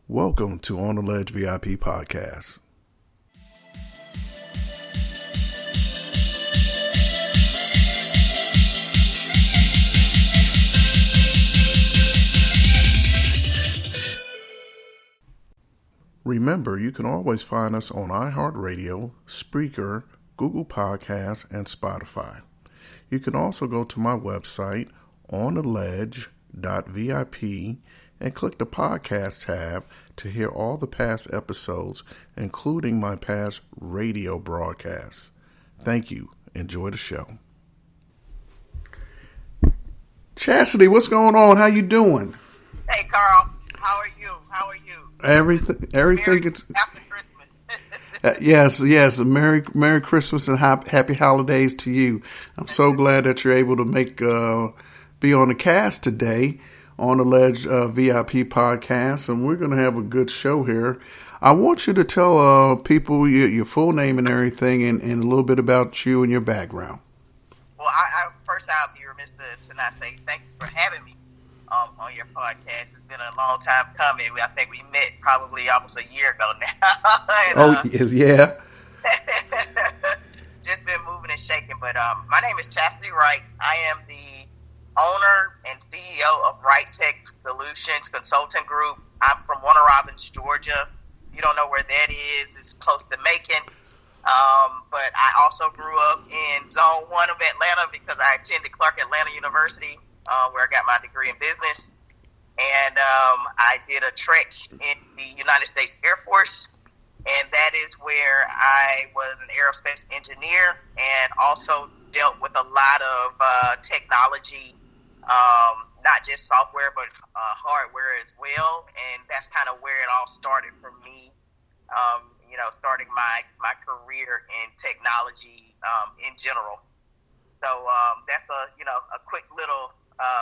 Welcome to On the Ledge VIP Podcast. Remember, you can always find us on iHeartRadio, Spreaker, Google Podcasts, and Spotify. You can also go to my website, ontheledge.vip, and click the podcast tab to hear all the past episodes, including my past radio broadcasts. Thank you. Enjoy the show. Chasity, what's going on? How you doing? Hey, Carl. How are you? Everything. Merry, It's happy Christmas. yes. Merry Christmas and happy holidays to you. I'm so glad that you're able to be on the cast today on the Ledge VIP podcast, and we're going to have a good show here. I want you to tell people your full name and everything, and a little bit about you and your background. Well, first I'll be remiss to not say thank you for having me on your podcast. It's been a long time coming. I think we met probably almost a year ago now. Yeah. Just been moving and shaking. But my name is Chasity Wright. I am the owner and CEO of Wright Tech Solutions Consulting Group. I'm from Warner Robins, Georgia. If you don't know where that is, it's close to Macon. But I also grew up in Zone 1 of Atlanta because I attended Clark Atlanta University, where I got my degree in business. And I did a trek in the United States Air Force, and that is where I was an aerospace engineer and also dealt with a lot of technology, not just software, but hardware as well. And that's kind of where it all started for me, starting my career in technology in general. So that's a quick little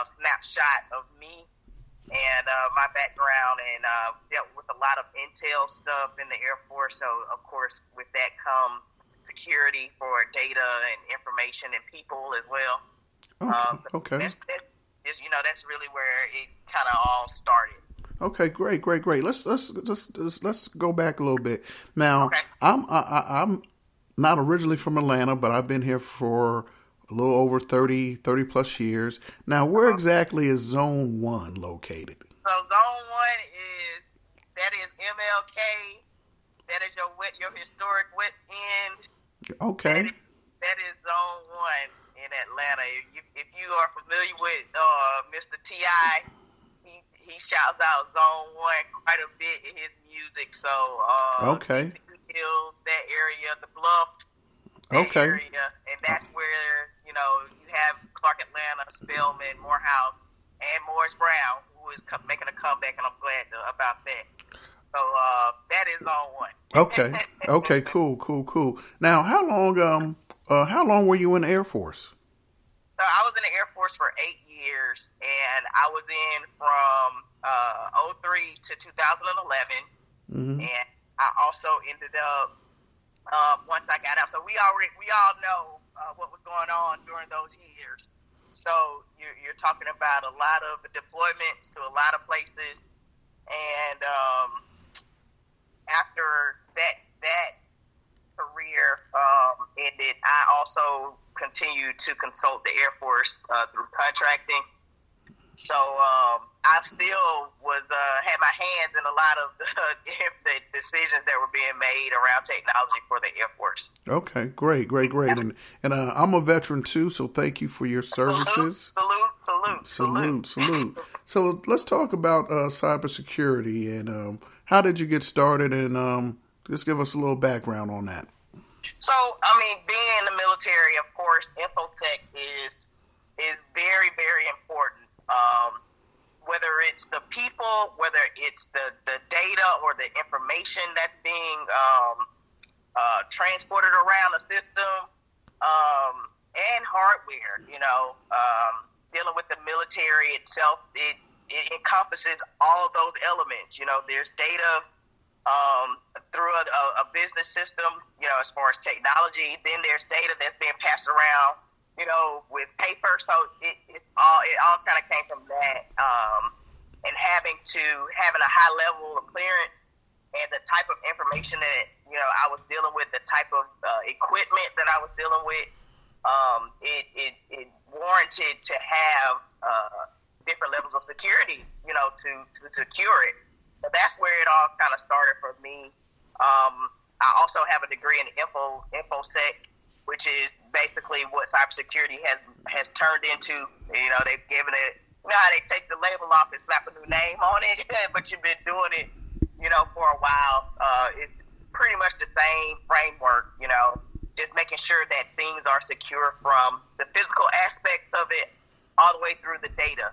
snapshot of me and my background, and dealt with a lot of intel stuff in the Air Force. So, of course, with that comes security for data and information and people as well. Okay. That's really where it kind of all started. Okay, great. Let's go back a little bit. Now, okay. I'm not originally from Atlanta, but I've been here for a little over 30 plus years. Now, where exactly is Zone 1 located? So Zone 1 is MLK. That is your historic West End. Okay. That is Zone 1 in Atlanta. If you are familiar with Mr. T.I., he shouts out Zone 1 quite a bit in his music. So, okay. Hills, that area, the Bluff, that area, and that's where, you have Clark Atlanta, Spelman, Morehouse, and Morris Brown, who is making a comeback, and I'm glad about that. So, that is Zone 1. Okay, cool. Now, how long were you in the Air Force? So I was in the Air Force for 8 years, and I was in from 2003 to 2011, and I also ended up once I got out. So we all know what was going on during those years. So you're talking about a lot of deployments to a lot of places, and after that career ended, I also continued to consult the Air Force through contracting. So I still had my hands in a lot of the decisions that were being made around technology for the Air Force. Okay, great. And I'm a veteran too, so thank you for your services. Salute. So let's talk about cybersecurity and how did you get started, and just give us a little background on that. So, being in the military, of course, infotech is very, very important. Whether it's the people, whether it's the data or the information that's being transported around the system, and hardware, dealing with the military itself, it encompasses all those elements. There's data through a business system, as far as technology. Then there's data that's being passed around, with paper. So it all kind of came from that. and having a high level of clearance and the type of information that I was dealing with, the type of equipment that I was dealing with, it warranted to have different levels of security, to secure it. So that's where it all kind of started for me. I also have a degree in InfoSec, which is basically what cybersecurity has turned into. They've given it, how they take the label off and slap a new name on it, but you've been doing it, for a while. It's pretty much the same framework, just making sure that things are secure from the physical aspects of it all the way through the data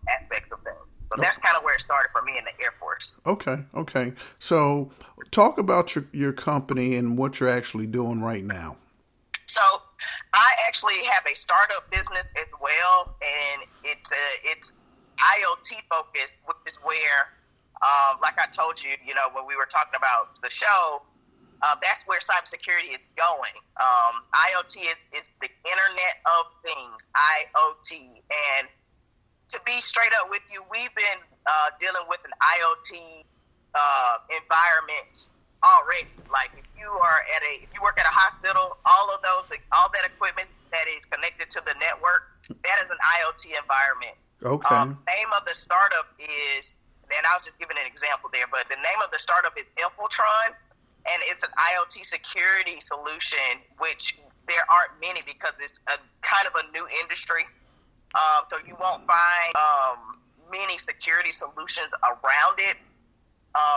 aspects of things. So that's kind of where it started for me in the Air Force. Okay. So talk about your company and what you're actually doing right now. So I actually have a startup business as well, and it's IoT focused, which is where, like I told you, when we were talking about the show, that's where cybersecurity is going. IoT is the Internet of Things, IoT. And to be straight up with you, we've been dealing with an IoT environment already. Like if you work at a hospital, all that equipment that is connected to the network, that is an IoT environment. Okay. Name of the startup is, and I was just giving an example there, but the name of the startup is Infiltron, and it's an IoT security solution, which there aren't many because it's a kind of a new industry. So you won't find many security solutions around it.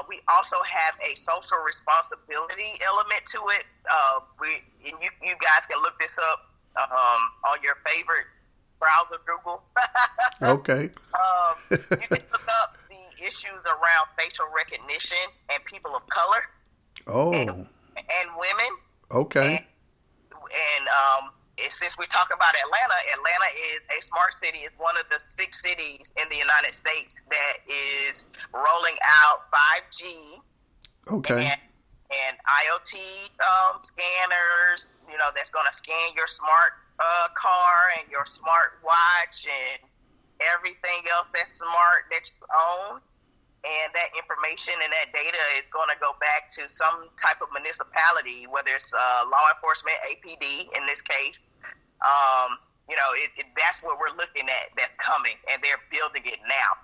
We also have a social responsibility element to it. You guys can look this up on your favorite browser, Google. Okay. You can look up the issues around facial recognition and people of color. Oh. And women. Okay. And since we talk about Atlanta is a smart city. It's one of the 6 cities in the United States that is rolling out 5G. Okay. And IoT scanners, that's going to scan your smart car and your smart watch and everything else that's smart that you own. And that information and that data is going to go back to some type of municipality, whether it's law enforcement, APD in this case. That's what we're looking at that's coming, and they're building it now.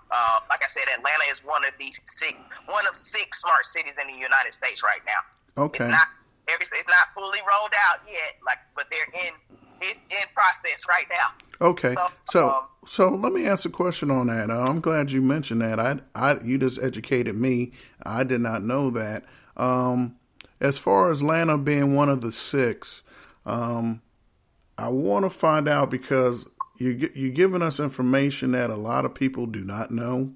Like I said, Atlanta is one of 6 smart cities in the United States right now. Okay. It's not fully rolled out yet, but it's in process right now. Okay. So let me ask a question on that. I'm glad you mentioned that. You just educated me. I did not know that. As far as Atlanta being one of the 6, I want to find out because you're giving us information that a lot of people do not know,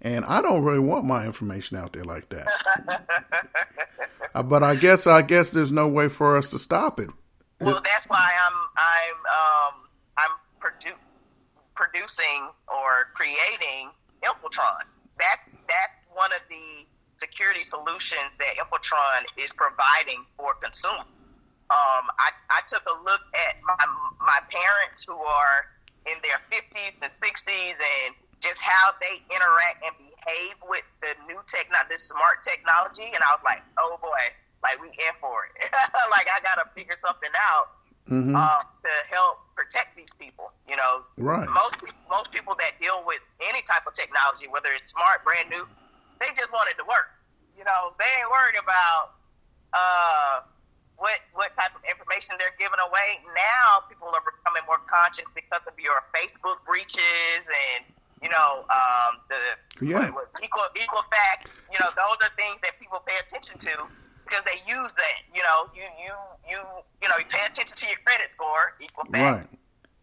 and I don't really want my information out there like that. But I guess there's no way for us to stop it. Well, that's why I'm producing or creating Infiltron. That's one of the security solutions that Infiltron is providing for consumers. I took a look at my parents who are in their 50s and 60s and just how they interact and behave with the new this smart technology, and I was like, oh boy, like we in for it. Like I gotta figure something out to help protect these people. Right. Most people that deal with any type of technology, whether it's smart, brand new, they just want it to work. They ain't worried about what type of information they're giving away. Now people are becoming more conscious because of your Facebook breaches and equal facts. Those are things that people pay attention to because they use that. You pay attention to your credit score, equal facts, right.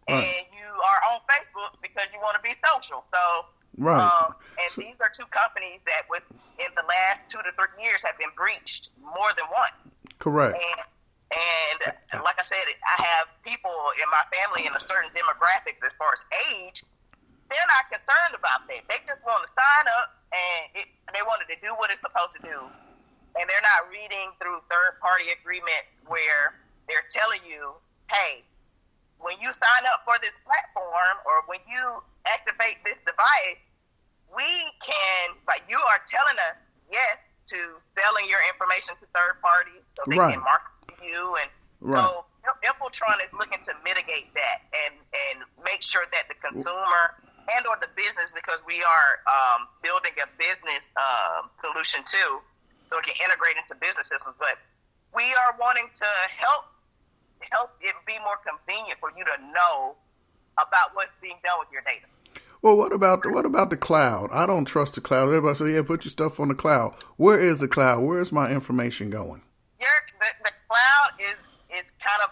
And you are on Facebook because you want to be social. So right. These are 2 companies that within the last 2 to 3 years have been breached more than once. Correct. And like I said, I have people in my family in a certain demographics as far as age. They're not concerned about that. They just want to sign up and they wanted to do what it's supposed to do. And they're not reading through third-party agreements where they're telling you, hey, when you sign up for this platform or when you activate this device, we can, like you are telling us yes to selling your information to third parties so they can market to you. And so Infiltron is looking to mitigate that and make sure that the consumer and or the business, because we are building a business solution too, so it can integrate into business systems. But we are wanting to help it be more convenient for you to know about what's being done with your data. Well, what about the cloud? I don't trust the cloud. Everybody says, "Yeah, put your stuff on the cloud." Where is the cloud? Where is my information going? The cloud is kind of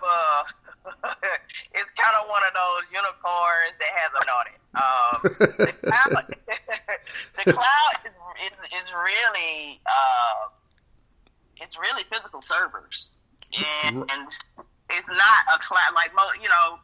it's kind of one of those unicorns that has an on it. The cloud is really it's really physical servers, and it's not a cloud like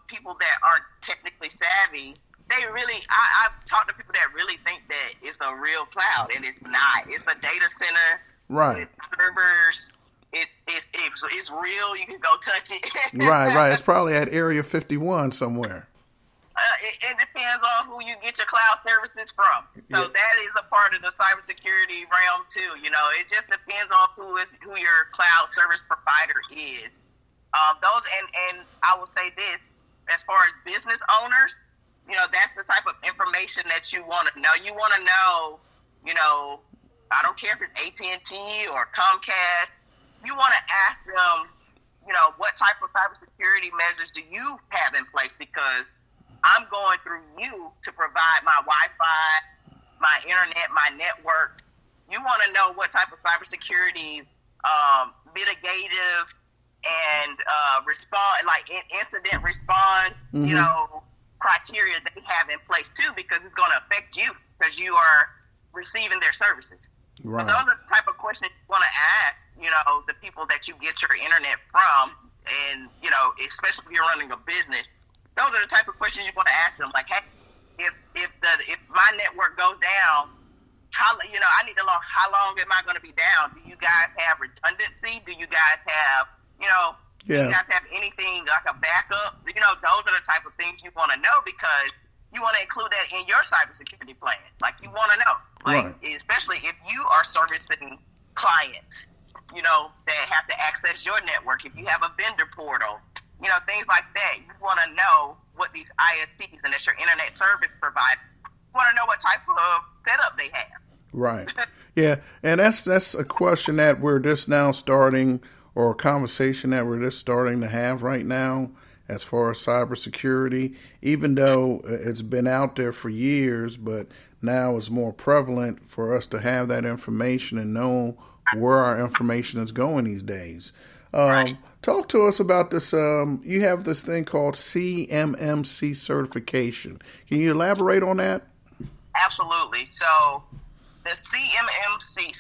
people that aren't technically savvy. They really, I've talked to people that really think that it's a real cloud, and it's not. It's a data center, right? With servers. It's real. You can go touch it. Right. It's probably at Area 51 somewhere. It depends on who you get your cloud services from. So that is a part of the cybersecurity realm too. It just depends on who your cloud service provider is. Those and I will say this, as far as business owners, that's the type of information that you want to know. You want to know, I don't care if it's AT&T or Comcast. You want to ask them, what type of cybersecurity measures do you have in place? Because I'm going through you to provide my Wi-Fi, my internet, my network. You want to know what type of cybersecurity mitigative and respond, like incident response, criteria they have in place too, because it's going to affect you because you are receiving their services. Right. So those are the type of questions you want to ask, the people that you get your internet from, and especially if you're running a business. Those are the type of questions you want to ask them. Like, hey, if my network goes down, I need to know how long am I going to be down? Do you guys have redundancy? Do you guys have, do you guys have anything like a backup? Those are the type of things you want to know, because you want to include that in your cybersecurity plan. Like, you want to know, especially if you are servicing clients, that have to access your network. If you have a vendor portal, things like that. You want to know what these ISPs, and that's your internet service provider, you want to know what type of setup they have. Right. Yeah, and that's a question that we're just now starting, or a conversation that we're just starting to have right now, as far as cybersecurity, even though it's been out there for years, but now it's more prevalent for us to have that information and know where our information is going these days. Talk to us about this. You have this thing called CMMC certification. Can you elaborate on that? Absolutely. So the CMMC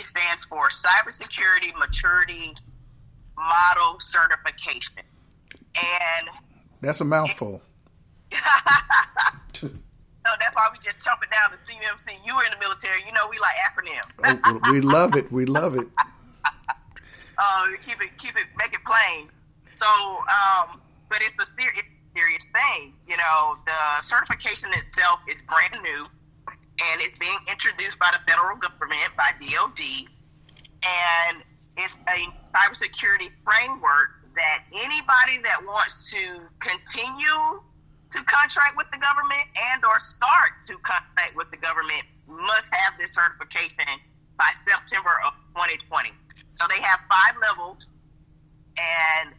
stands for Cybersecurity Maturity Model Certification. And that's a mouthful. No, that's why we just jumping down to CMMC. You were in the military. We like acronyms. Oh, we love it. We love it. Keep it, make it plain. So, but it's the serious thing. The certification itself is brand new, and it's being introduced by the federal government, by DOD, and it's a cybersecurity framework that anybody that wants to continue to contract with the government and or start to contract with the government must have this certification by September of 2020. So they have 5 levels, and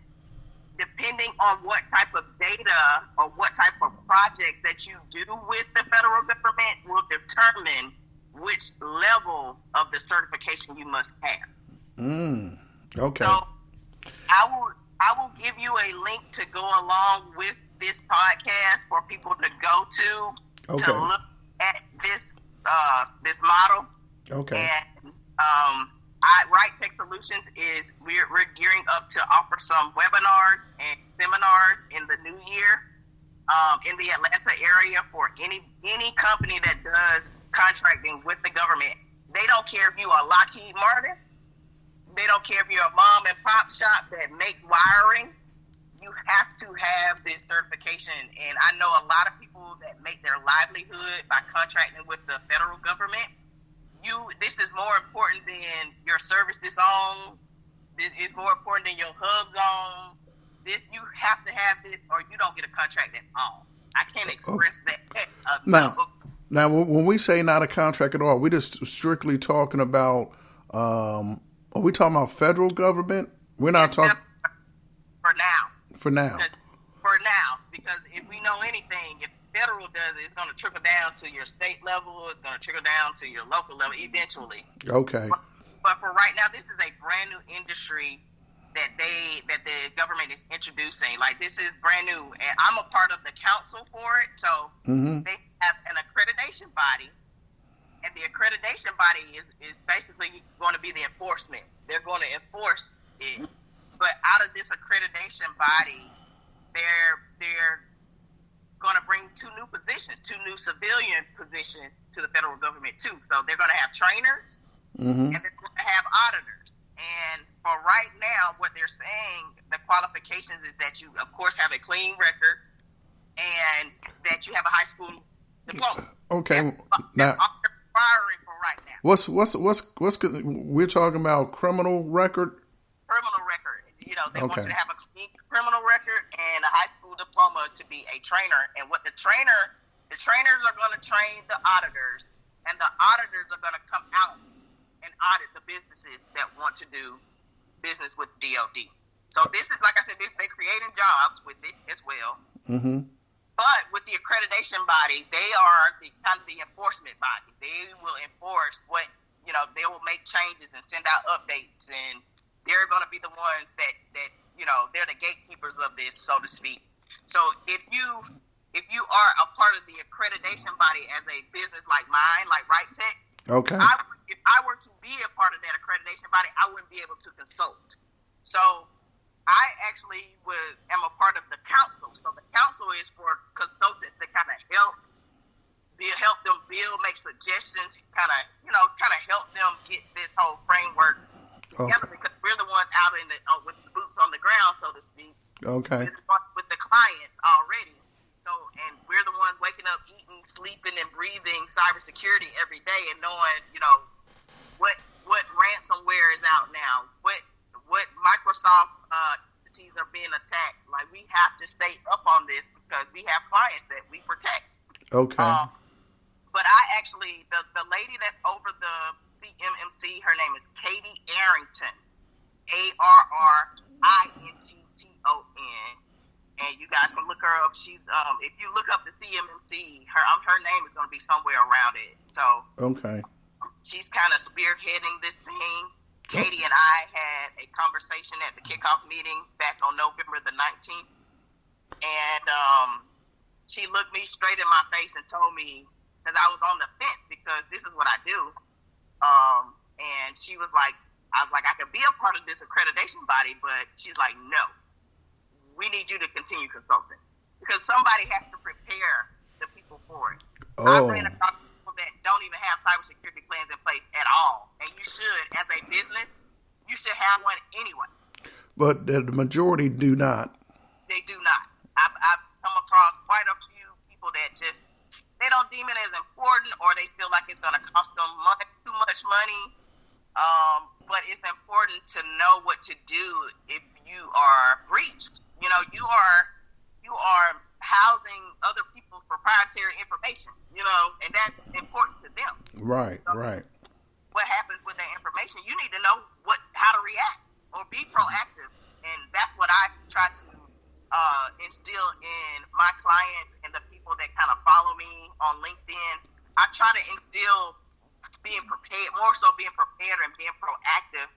depending on what type of data or what type of project that you do with the federal government will determine which level of the certification you must have. Okay. So I will give you a link to go along with this podcast for people to go to look at this model. Okay. And Wright Tech Solutions we're gearing up to offer some webinars and seminars in the new year in the Atlanta area for any company that does contracting with the government. They don't care if you are Lockheed Martin. They don't care if you're a mom and pop shop that make wiring. you have to have this certification. And I know a lot of people that make their livelihood by contracting with the federal government. This is more important than your services on. This is more important than your hub zone. You have to have this, or you don't get a contract at all. I can't express that. Now, when we say not a contract at all, we just strictly talking about. Are we talking about federal government? We're not talking for now. For now. Because if we know anything, if federal does it, it's going to trickle down to your state level. It's going to trickle down to your local level eventually. Okay. But for right now, this is a brand new industry that the government is introducing. Like, this is brand new, and I'm a part of the council for it. So they have an accreditation body, and the accreditation body is basically going to be the enforcement. They're going to enforce it. But out of this accreditation body, they're going to bring two new civilian positions to the federal government too. So they're going to have trainers and they're going to have auditors. And for right now, what they're saying, the qualifications is that you, of course, have a clean record and that you have a high school diploma. Okay. That's all they're requiring for right now. What's we're talking about criminal record? Criminal record. They want you to have a clean criminal record and a high school diploma to be a trainer. And what the trainers are going to train the auditors, and the auditors are going to come out and audit the businesses that want to do business with DOD. So this is, like I said, they're creating jobs with it as well. Mm-hmm. But with the accreditation body, they are the kind of the enforcement body. They will enforce what, they will make changes and send out updates, and they're going to be the ones that they're the gatekeepers of this, so to speak. So if you are a part of the accreditation body as a business like mine, like Wright Tech, okay. If I were to be a part of that accreditation body, I wouldn't be able to consult. So I actually am a part of the council. So the council is for consultants to kind of help them build, make suggestions, kind of help them get this whole framework together, because we're the ones out with the boots on the ground, so to speak. Okay. With the clients already. So, and we're the ones waking up, eating, sleeping, and breathing cybersecurity every day, and knowing, what ransomware is out now, what Microsoft entities are being attacked. Like, we have to stay up on this because we have clients that we protect. Okay. But I actually, the lady that's over the CMMC, her name is Katie Arrington, ARRINGTON, and you guys can look her up. She's if you look up the CMMC, her name is going to be somewhere around it. So okay, she's kind of spearheading this thing. Katie and I had a conversation at the kickoff meeting back on November the 19th, and she looked me straight in my face and told me, because I was on the fence, because this is what I do. And she was like, I could be a part of this accreditation body, but she's like, no, we need you to continue consulting, because somebody has to prepare the people for it. I've ran across people that don't even have cybersecurity plans in place at all. And you should, as a business, you should have one anyway. But the majority do not. They do not. I've come across quite a few people that just, they don't deem it as important, or they feel like it's going to cost them too much money. But it's important to know what to do if you are breached. You are housing other people's proprietary information, and that's important to them. Right, so right. What happens with that information? You need to know how to react or be proactive, and that's what I try to instill in my clients and the people that kind of follow me on LinkedIn. I try to instill being prepared, more so being prepared and being proactive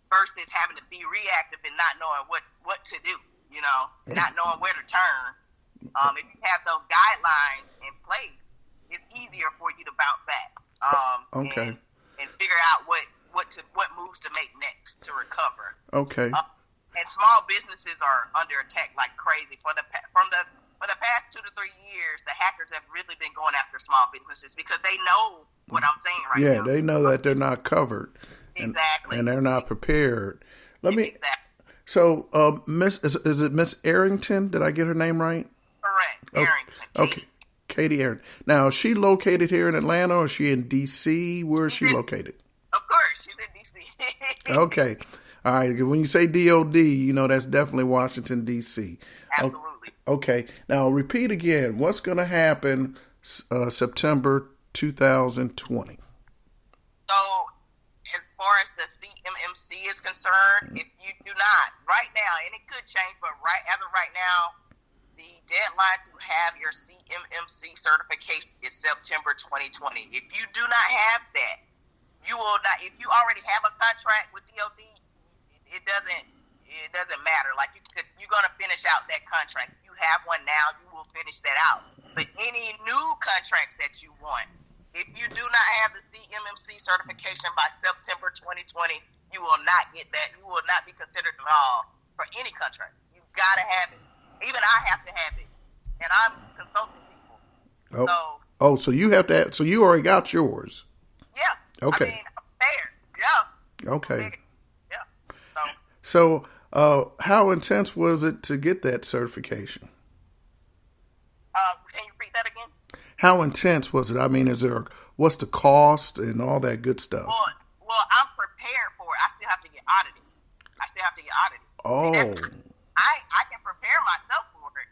versus having to be reactive and not knowing what to do, not knowing where to turn. If you have those guidelines in place, it's easier for you to bounce back. Okay. And figure out what moves to make next to recover. Okay. And small businesses are under attack like crazy. For the past 2 to 3 years, the hackers have really been going after small businesses because they know what I'm saying right now. Yeah, they know that they're not covered. Exactly. And they're not prepared. Let me So, Miss, is it Miss Arrington? Did I get her name right? Correct. Oh, Arrington. okay. Katie Arrington. Now, is she located here in Atlanta, or is she in D.C.? Where is she located? Of course, she's in D.C. Okay. All right. When you say DOD, that's definitely Washington, D.C. Absolutely. Okay. Now, repeat again. What's going to happen September 2020? So, as far as the CMMC is concerned, if you do not, right now, and it could change, but as of right now, the deadline to have your CMMC certification is September 2020. If you do not have that, you will not. If you already have a contract with DoD, it doesn't matter. Like you're gonna finish out that contract. If you have one now, you will finish that out. But any new contracts that you want, if you do not have the CMMC certification by September 2020, you will not get that. You will not be considered at all for any contract. You've got to have it. Even I have to have it, and I'm consulting people. So you have to. So you already got yours. Yeah. Okay. I mean, I'm prepared. Yeah. Okay. Yeah. So, how intense was it to get that certification? Can you repeat that again? How intense was it? I mean, what's the cost and all that good stuff? Well, I'm prepared for it. I still have to get audited. Oh. See, I can prepare myself for it,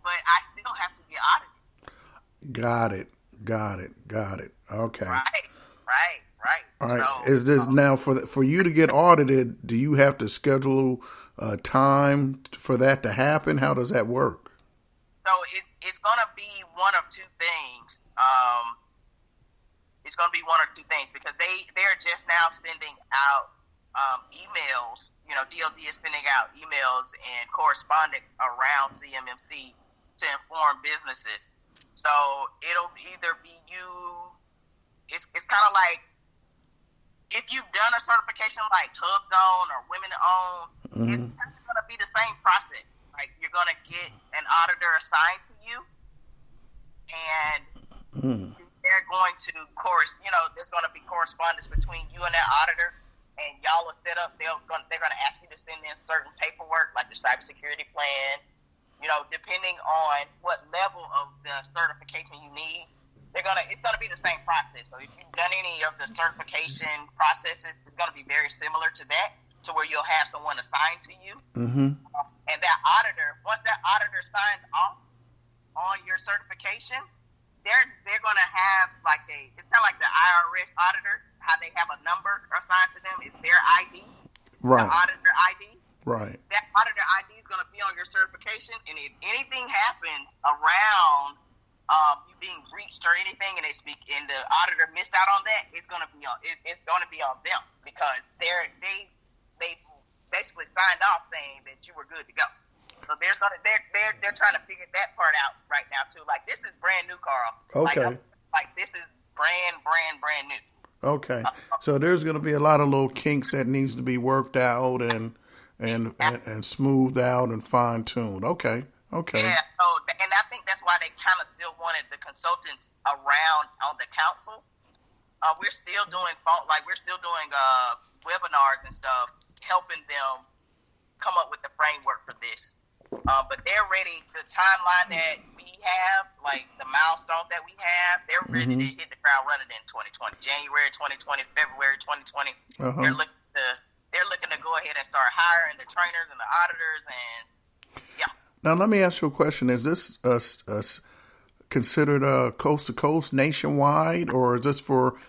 but I still have to get audited. Got it. Okay. Right. All right. So, Is this now for you to get audited? Do you have to schedule time for that to happen? How does that work? So it's going to be one of two things. It's going to be one or two things because they're just now sending out emails. DoD is sending out emails and correspondence around CMMC to inform businesses. So it'll either be you. It's kind of like if you've done a certification like HubZone or Women Owned, it's kind of going to be the same process. Like you're going to get an auditor assigned to you, and they're going to there's going to be correspondence between you and that auditor, and y'all will set up. They're going to ask you to send in certain paperwork, like the cybersecurity plan. Depending on what level of the certification you need, it's gonna be the same process. So if you've done any of the certification processes, it's gonna be very similar to that, to where you'll have someone assigned to you. Mm-hmm. And that auditor, once that auditor signs off on your certification, they're gonna have it's kind of like the IRS auditor, how they have a number assigned to them. It's their ID, right? The auditor ID. Right. That auditor ID is going to be on your certification, and if anything happens around you being breached or anything, and the auditor missed out on that, it's going to be on them because they basically signed off saying that you were good to go. So they're trying to figure that part out right now too. Like this is brand new, Carl. Okay. Like this is brand new. Okay. So there's going to be a lot of little kinks that needs to be worked out and smoothed out and fine tuned. Okay. Yeah. So, and I think that's why they kind of still wanted the consultants around on the council. We're still doing webinars and stuff, helping them come up with the framework for this. But they're ready. The timeline that we have, like the milestones that we have, they're ready to hit the ground running in 2020, January 2020, February 2020. They're looking to go ahead and start hiring the trainers and the auditors, and yeah. Now, let me ask you a question. Is this considered coast to coast, nationwide, or is this for?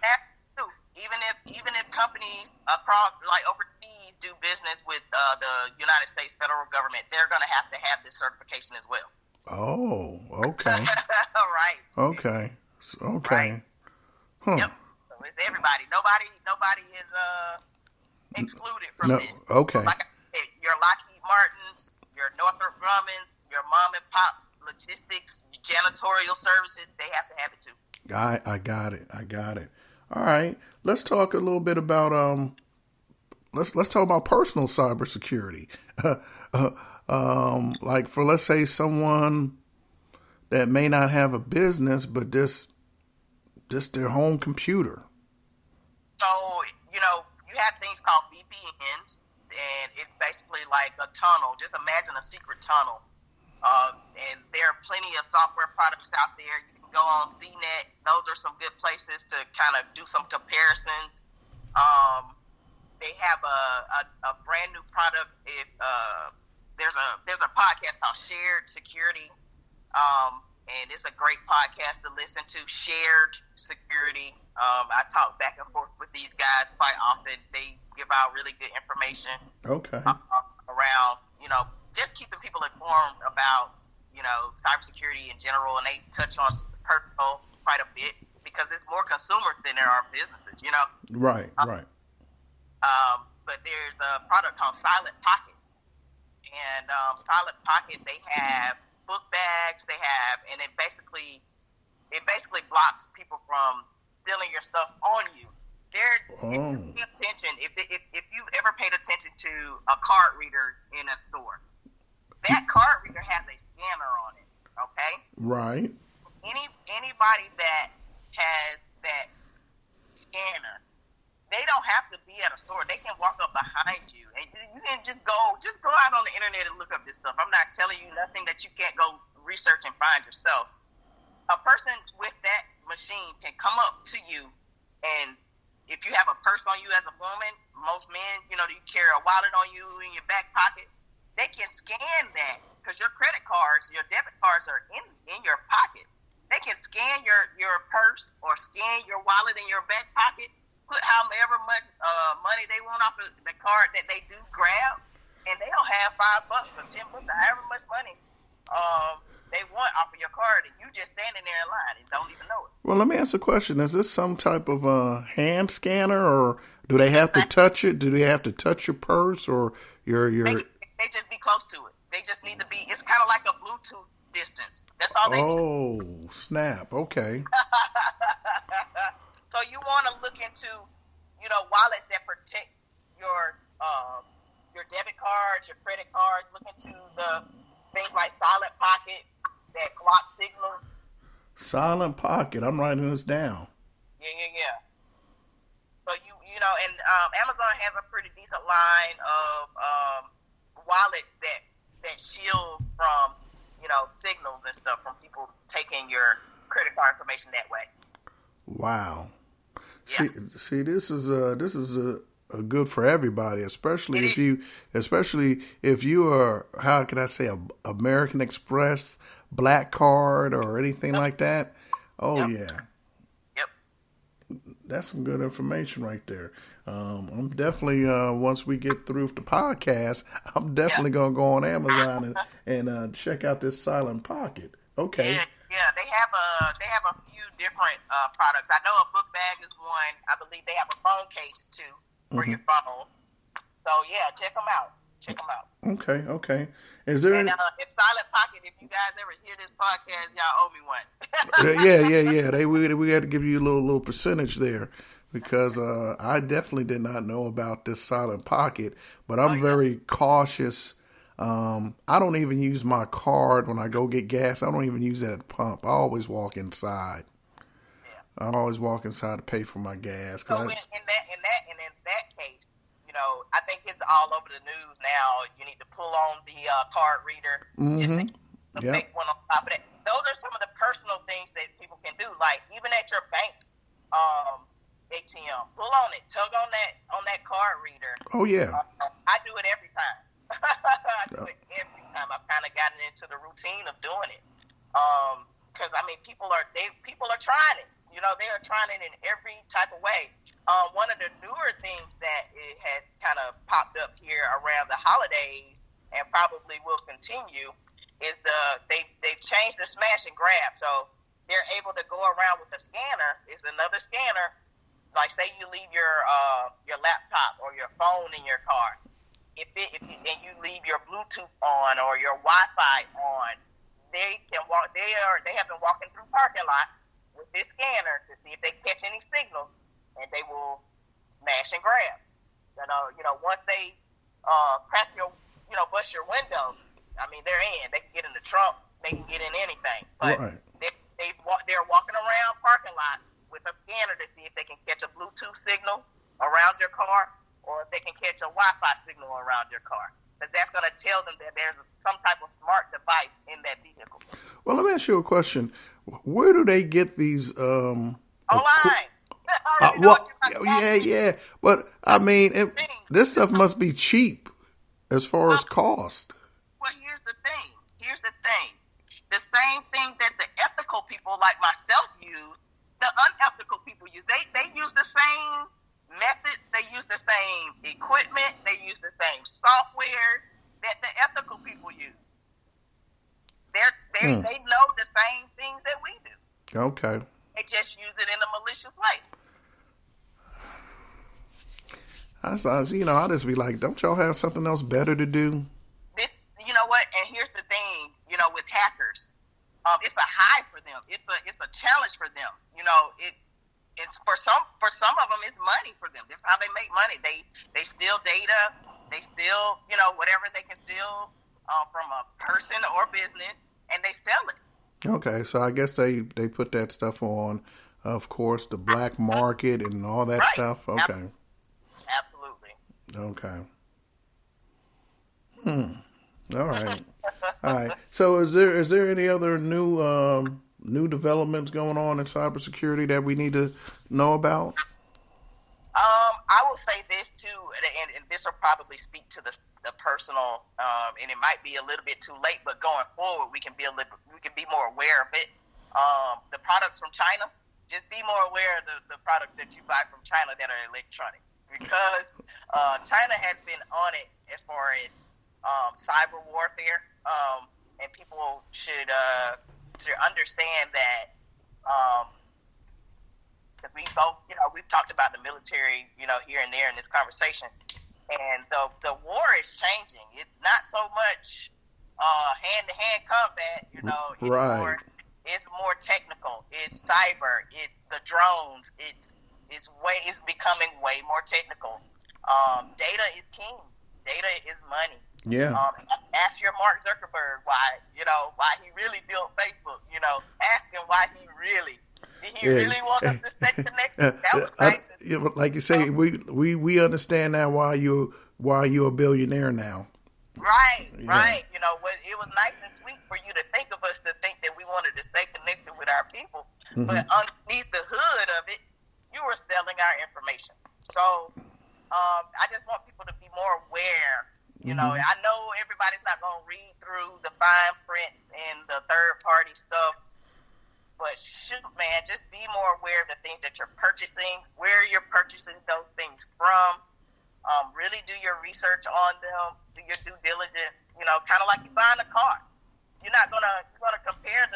Even if companies across, like overseas, do business with the United States federal government, they're going to have this certification as well. Oh, okay. Right. Okay. Right. Huh. Yep. So it's everybody. Nobody is excluded from this. Okay. Like I said, your Lockheed Martins, your Northrop Grumman, your mom and pop logistics, janitorial services, they have to have it too. I got it. All right. Let's talk a little bit about let's talk about personal cybersecurity. Like for, let's say, someone that may not have a business, but just their home computer. So, you have things called VPNs. and it's basically like a tunnel. Just imagine a secret tunnel. And there are plenty of software products out there. You can go on CNET. Those are some good places to kind of do some comparisons. They have a brand new product. There's a podcast called Shared Security, and it's a great podcast to listen to. Shared Security. I talk back and forth with these guys quite often. They give out really good information. Okay. Around, just keeping people informed about, cybersecurity in general, and they touch on personal quite a bit because it's more consumers than there are businesses, Right, right. But there's a product called Silent Pocket, and Silent Pocket, they have book bags, and it basically blocks people from stealing your stuff on you. If you pay attention, if you've ever paid attention to a card reader in a store, that card reader has a scanner on it. Okay. Right. Anybody that has that scanner, they don't have to be at a store. They can walk up behind you, and you can just go out on the internet and look up this stuff. I'm not telling you nothing that you can't go research and find yourself. A person with that machine can come up to you, and if you have a purse on you as a woman, most men, you carry a wallet on you in your back pocket. They can scan that because your credit cards, your debit cards are in your pocket. They can scan your purse or scan your wallet in your back pocket, put however much money they want off of the card that they do grab, and they'll have $5 or $10 or however much money they want off of your card, and you just standing there in line and don't even know it. Well, let me ask a question. Is this some type of hand scanner, or do they have to touch it? Do they have to touch your purse or your? They just be close to it. They just need to be. It's kind of like a Bluetooth distance. That's all they need. Oh, snap. Okay. So you want to look into, wallets that protect your debit cards, your credit cards. Look into the things like Silent Pocket that block signals. Silent Pocket. I'm writing this down. Yeah. So and Amazon has a pretty decent line of wallets that shield from signals and stuff from people taking your credit card information that way. Wow. Yeah. See, this is a good for everybody, especially if you are, how can I say, a American Express Black Card or anything like that. Oh yeah. Yep. That's some good information right there. I'm definitely once we get through with the podcast, I'm definitely gonna go on Amazon and check out this Silent Pocket. Okay. Yeah. They have a few different products. I know a book bag is one. I believe they have a phone case too for your phone. So yeah, check them out. Okay. Is there if Silent Pocket, if you guys ever hear this podcast, y'all owe me one. yeah. We had to give you a little percentage there because I definitely did not know about this Silent Pocket, but I'm very cautious. I don't even use my card when I go get gas. I don't even use it at the pump. I always walk inside. Yeah. I always walk inside to pay for my gas. So in that case, I think it's all over the news now. You need to pull on the card reader. Just to make one on top of that. Those are some of the personal things that people can do. Like even at your bank ATM, pull on it, tug on that card reader. Oh yeah. I do it every time. I do it every time. I've kind of gotten into the routine of doing it. Because people are trying it. They are trying it in every type of way. One of the newer things that it has kind of popped up here around the holidays and probably will continue is they've changed the smash and grab. So they're able to go around with a scanner. It's another scanner. Like say you leave your laptop or your phone in your car. If you leave your Bluetooth on or your Wi-Fi on, they can walk. They have been walking through parking lot with this scanner to see if they catch any signal, and they will smash and grab. Once they crack your, bust your window, they're in. They can get in the trunk. They can get in anything. But right. they're walking around parking lot with a scanner to see if they can catch a Bluetooth signal around your car or if they can catch a Wi-Fi signal around your car. Because that's going to tell them that there's some type of smart device in that vehicle. Well, let me ask you a question. Where do they get these? Online. I already know what you're about to ask me. Yeah. But I mean, this stuff must be cheap as far as cost. Well, here's the thing. The same thing that the ethical people like myself use, the unethical people use. They use the same methods. They use the same equipment. They use the same software that the ethical people use. They know the same things that we do. Okay. They just use it in a malicious way. I just be like, don't y'all have something else better to do? You know what? And here's the thing. With hackers, it's a high for them. It's a challenge for them. It's for some of them, it's money for them. That's how they make money. They steal data. They steal whatever they can steal from a person or business, and they sell it. Okay, so I guess they put that stuff on, of course, the black market and all that stuff. Okay. Absolutely. Okay. All right. All right. So is there any other new developments going on in cybersecurity that we need to know about? I will say this too, and this will probably speak to the personal, and it might be a little bit too late, but going forward, we can be more aware of it. The products from China, just be more aware of the products that you buy from China that are electronic, because China has been on it as far as cyber warfare, and people should understand that. Because we've talked about the military, here and there in this conversation, and the war is changing. It's not so much hand-to-hand combat, Right. It's more technical. It's cyber. It's the drones. It's becoming way more technical. Data is king. Data is money. Yeah. Ask your Mark Zuckerberg why he really built Facebook. Ask him why he really. Did he really want us to stay connected? That was nice. Like you say, we understand now why you're a billionaire now. Right. Yeah. It was nice and sweet for you to think of us to think that we wanted to stay connected with our people, but underneath the hood of it, you were selling our information. So I just want people to be more aware. I know everybody's not going to read through the fine print and the third-party stuff, but shoot, man, just be more aware of the things that you're purchasing, where you're purchasing those things from. Really do your research on them, do your due diligence, kind of like you buying a car. You're not going to compare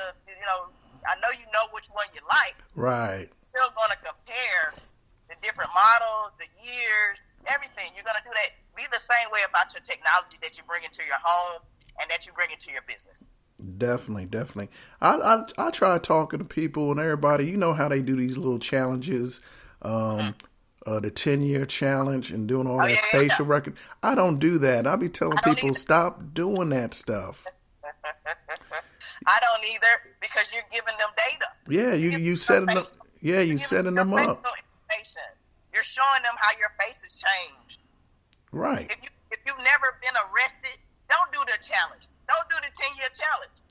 I know you know which one you like. Right. You're still going to compare the different models, the years, everything. You're going to do that. Be the same way about your technology that you bring into your home and that you bring into your business. Definitely. I try talking to people and everybody. You know how they do these little challenges, the 10-year challenge and doing all that facial record. I don't do that. I be telling people either. Stop doing that stuff. I don't either, because you're giving them data. Yeah, you setting them. Yeah, you setting them up. You're showing them how your face has changed. Right. If you've never been arrested, don't do the challenge. Don't do the 10-year challenge.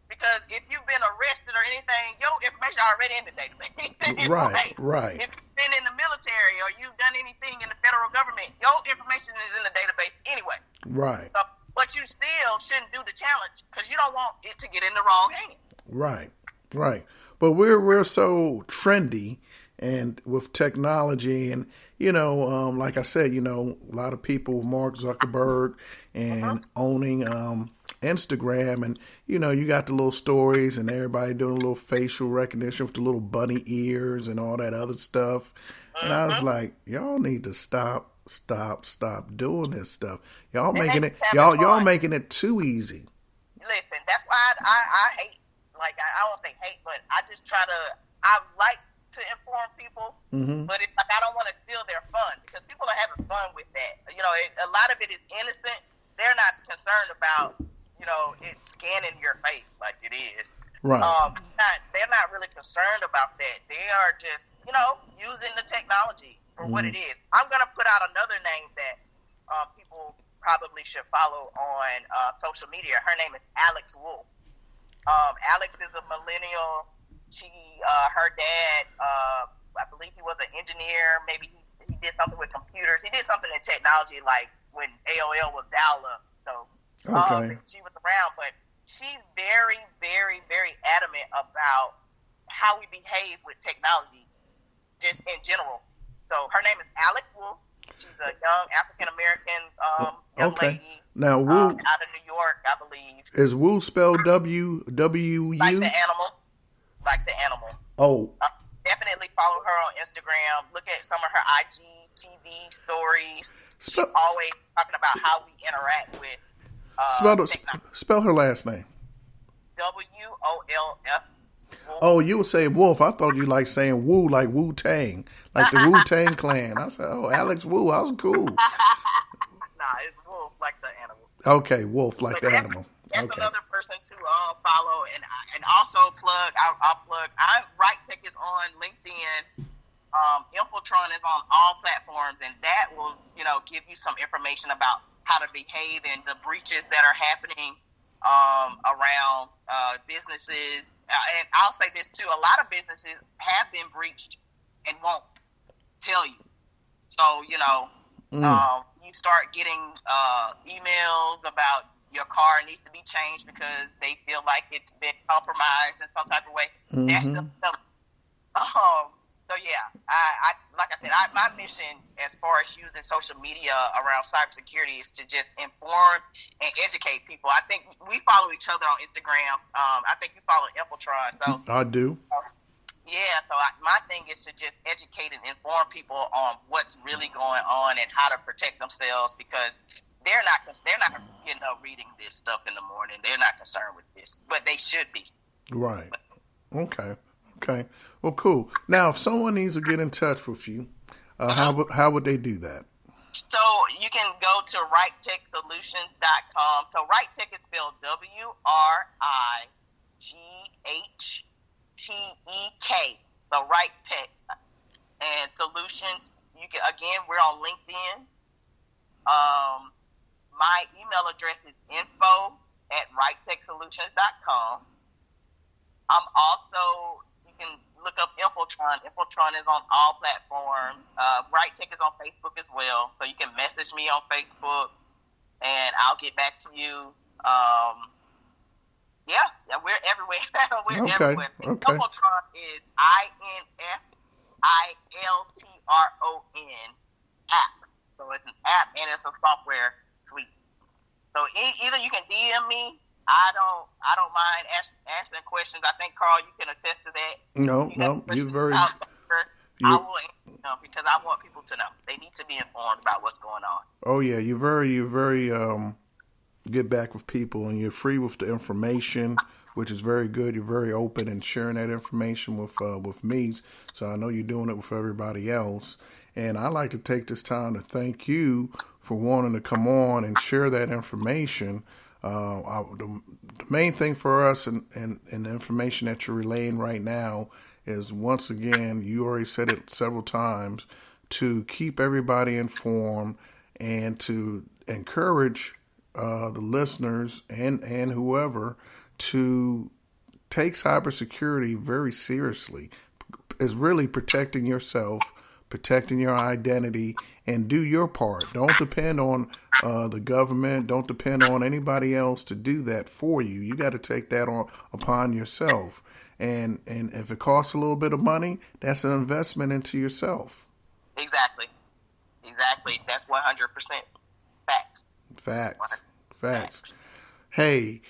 Because if you've been arrested or anything, your information already in the database. Right. If you've been in the military or you've done anything in the federal government, your information is in the database anyway. Right. So, but you still shouldn't do the challenge because you don't want it to get in the wrong hands. Right. But we're so trendy and with technology and, like I said, a lot of people, Mark Zuckerberg and owning Instagram, and you got the little stories and everybody doing a little facial recognition with the little bunny ears and all that other stuff. And I was like, y'all need to stop doing this stuff. Y'all making it too easy. Listen, that's why I hate, I won't say hate, but I just I like to inform people, but it's like I don't want to steal their fun because people are having fun with that. A lot of it is innocent. They're not concerned about it scanning your face like it is. Right. They're not really concerned about that. They are just using the technology for what it is. I'm gonna put out another name that people probably should follow on social media. Her name is Alex Wolf. Alex is a millennial. Her dad, I believe he was an engineer. Maybe he did something with computers. He did something in technology, like when AOL was dial-up. So she was around, but she's very, very, very adamant about how we behave with technology, just in general. So her name is Alex Wolf. She's a young African-American young lady now, out of New York, I believe. Is Wu spelled W-U? Like the animal. Like the animal. Oh. Definitely follow her on Instagram. Look at some of her IGTV stories. She's always talking about how we interact with spell her last name. W-O-L-F. Oh, you were saying Wolf. I thought you like saying Wu, like Wu-Tang, like the Wu-Tang Clan. I said, oh, Alex Wu. I was cool. Nah, it's Wolf, like the animal. Okay, Wolf, like the animal. That's another person to follow, and also plug. I'll plug. Right Tech is on LinkedIn. Infiltron is on all platforms, and that will, give you some information about how to behave and the breaches that are happening around businesses. And I'll say this too: a lot of businesses have been breached and won't tell you. So you start getting emails about your car needs to be changed because they feel like it's been compromised in some type of way. That's the So yeah, I like I said, my mission as far as using social media around cybersecurity is to just inform and educate people. I think we follow each other on Instagram. I think you follow Infiltron. So I do. So my thing is to just educate and inform people on what's really going on and how to protect themselves, because they're not reading this stuff in the morning. They're not concerned with this, but they should be. Right. Okay. Well, cool. Now, if someone needs to get in touch with you, how would they do that? So you can go to WrightTechSolutions.com. So Wright is spelled WRIGHTEK. So Wright Tech and Solutions. We're on LinkedIn. My email address is info@WrightTechSolutions.com. I'm also, you can look up Infiltron. Infiltron is on all platforms. Wright Tech is on Facebook as well. So you can message me on Facebook and I'll get back to you. We're everywhere. Everywhere. Infiltron is INFILTRON app. So it's an app and it's a software suite. So either you can DM me. I don't mind answering questions. I think, Carl, you can attest to that. No, you're very. I will answer them because I want people to know. They need to be informed about what's going on. Oh yeah, you're very get back with people, and you're free with the information, which is very good. You're very open and sharing that information with me. So I know you're doing it with everybody else. And I'd like to take this time to thank you for wanting to come on and share that information. The main thing for us and the information that you're relaying right now is, once again, you already said it several times, to keep everybody informed and to encourage the listeners and whoever to take cybersecurity very seriously. Is really protecting yourself, protecting your identity, and do your part. Don't depend on the government. Don't depend on anybody else to do that for you. You got to take that upon yourself. And if it costs a little bit of money, that's an investment into yourself. Exactly. That's 100% facts. Hey,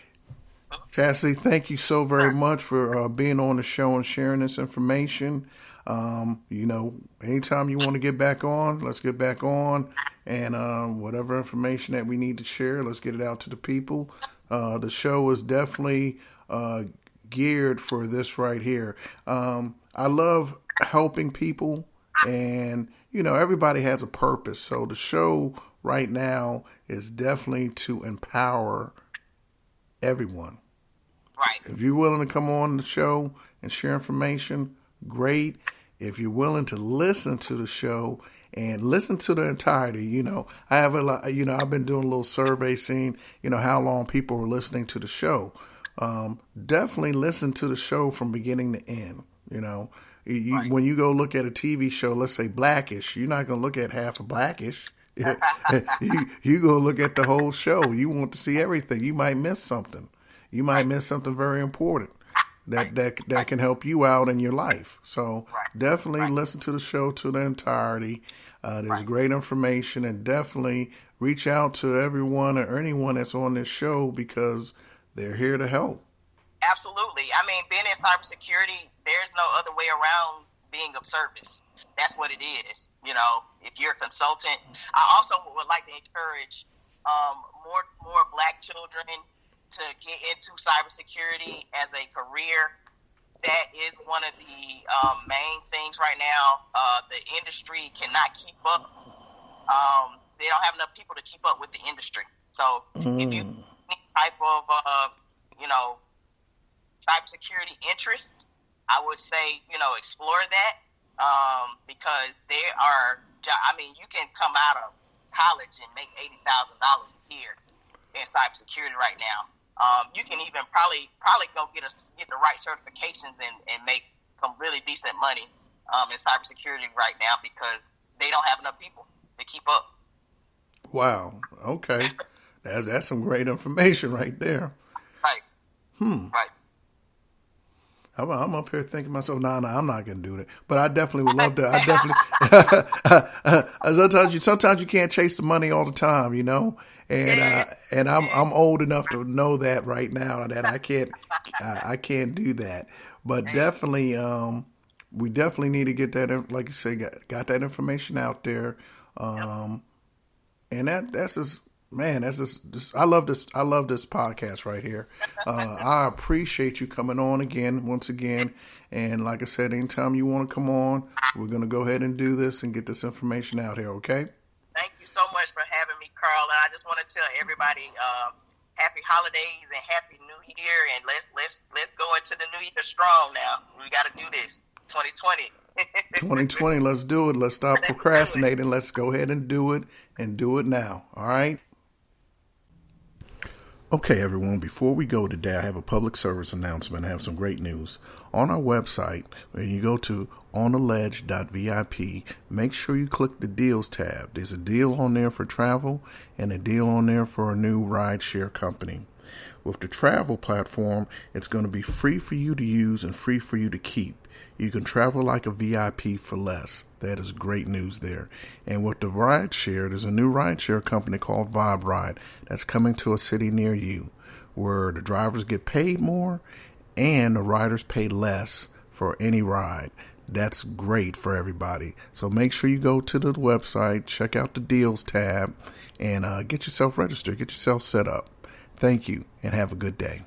Chasity, thank you so very much for being on the show and sharing this information. Anytime you want to get back on, let's get back on. And whatever information that we need to share, let's get it out to the people. The show is definitely geared for this right here. I love helping people, and, everybody has a purpose. So the show right now is definitely to empower everyone. Right. If you're willing to come on the show and share information, great. If you're willing to listen to the show and listen to the entirety. I have a lot, I've been doing a little survey seeing, how long people are listening to the show. Definitely listen to the show from beginning to end. Right. When you go look at a TV show, let's say Blackish, you're not going to look at half of Blackish. you go look at the whole show. You want to see everything. You might miss something. You might miss something very important that can help you out in your life. So definitely listen to the show to the entirety. There's great information, and definitely reach out to everyone or anyone that's on this show because they're here to help. Absolutely. I mean, being in cybersecurity, there's no other way around being of service. That's what it is. If you're a consultant, I also would like to encourage more Black children to get into cybersecurity as a career. That is one of the main things right now. The industry cannot keep up. They don't have enough people to keep up with the industry. So if you any type of cybersecurity interest, I would say explore that because there are. I mean, you can come out of college and make $80,000 a year in cybersecurity right now. You can even probably go get the right certifications and make some really decent money in cybersecurity right now because they don't have enough people to keep up. Wow. Okay. That's some great information right there. Right. Right. I'm up here thinking to myself, no, I'm not going to do that. But I definitely would love to. Sometimes you can't chase the money all the time, And I'm old enough to know that right now that I can't do that. But definitely, we definitely need to get that, like you say, got that information out there. And that's just. Man, that's just I love this podcast right here. I appreciate you coming on once again. And like I said, anytime you want to come on, we're going to go ahead and do this and get this information out here, okay? Thank you so much for having me, Carl. And I just want to tell everybody happy holidays and happy New Year. And let's go into the New Year strong now. We got to do this. 2020. 2020, let's do it. Let's stop procrastinating. Let's go ahead and do it now. All right? Okay, everyone, before we go today, I have a public service announcement. I have some great news. On our website, when you go to ontheledge.vip, make sure you click the deals tab. There's a deal on there for travel and a deal on there for a new rideshare company. With the travel platform, it's going to be free for you to use and free for you to keep. You can travel like a VIP for less. That is great news there. And with the rideshare, there's a new rideshare company called Vibe Ride that's coming to a city near you where the drivers get paid more and the riders pay less for any ride. That's great for everybody. So make sure you go to the website, check out the deals tab, and get yourself registered, get yourself set up. Thank you, and have a good day.